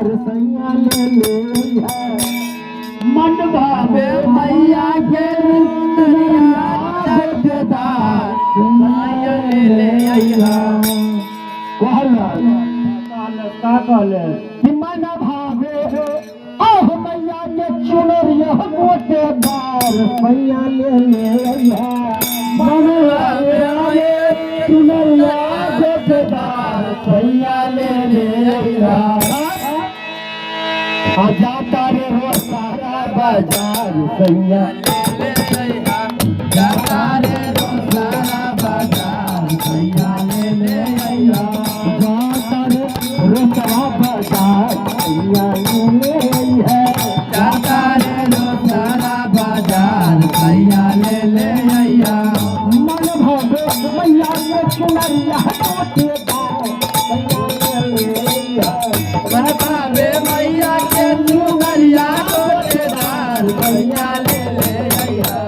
बाजार सैया ले है मन भावे मैया के दुनिया जगदार सैया ले अइहा का कहले कि मन भावे आह मैया के चुनरिया गोटेदार सैया ले अइहा मन भावे चुनरिया गोटेदार सैया ले अइहा जाता रे हो सारा बाजार सैया ले अइहा जाता रे रो सारा बाजार सैया ले अइहा जाता रे हो सारा बाजार सैया ले है जाता रे रो सारा बाजार सैया ले अइहा मन भावे मैया के चुनरिया गोटेदार सैया ले मन भावे मैया के चुनरिया गोटेदार सैया ले अइहा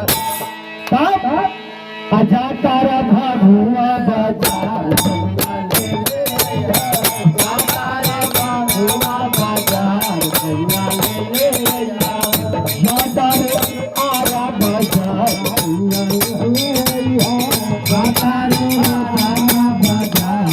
जाता रे भगुआ बाजार जाता रे भगुआ बाजार सैया ले अइहा जाता रे आरा बाजार जाता रे सारा बाजार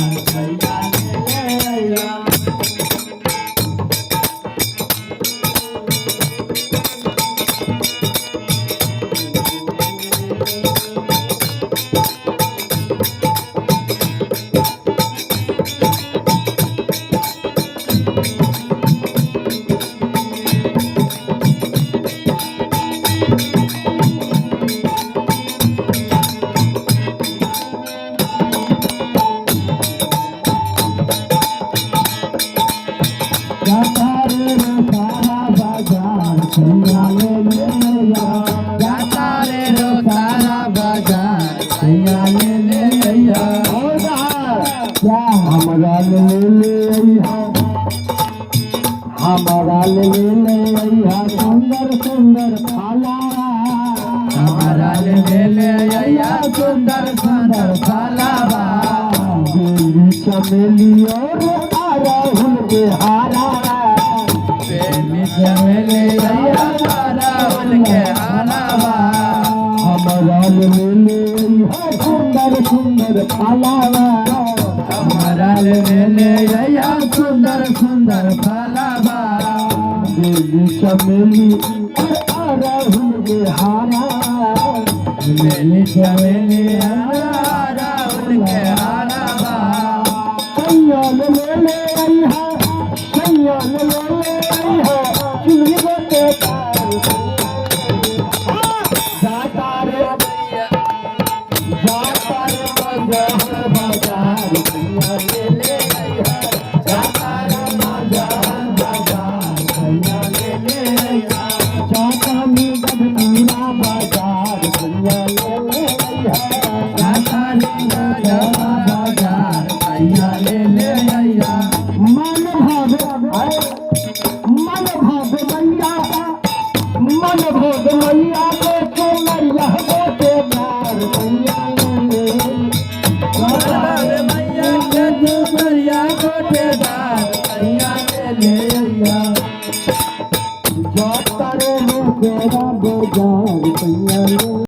सैया ले अइहा जाता रे सारा बाजार सैया ले जाता रे रो सारा बाजार सैया ले अइहा क्या हमारा ले सुंदर सुंदर फाला हमारा ले अइहा सुंदर सुंदर फलावा बेली चमेली और राहुल के हारा बेली चमेली अइहा राहुल के हलावा हमारा ले सुंदर सुंदर फालावा हमारा ले अइहा सुंदर सुंदर फलावा बेली चमेली और राहुल के हारा बेली चमेली राहुल के हलावा सैया ले सैया ले चुनरी गोटे जाता रे बाजार बाजार सैया ले जाता रे बाजार बाजार सैया ले जाता मी गढ़पुरा बाजार सैया ले जाता रे बाजार सैया ले अइहा मन भावे मैया के चुनरिया गोटेदार सैया ले बाजार मैया के चुनरिया गोटेदार सैया ले अइहा जाता रे तेरा बाजार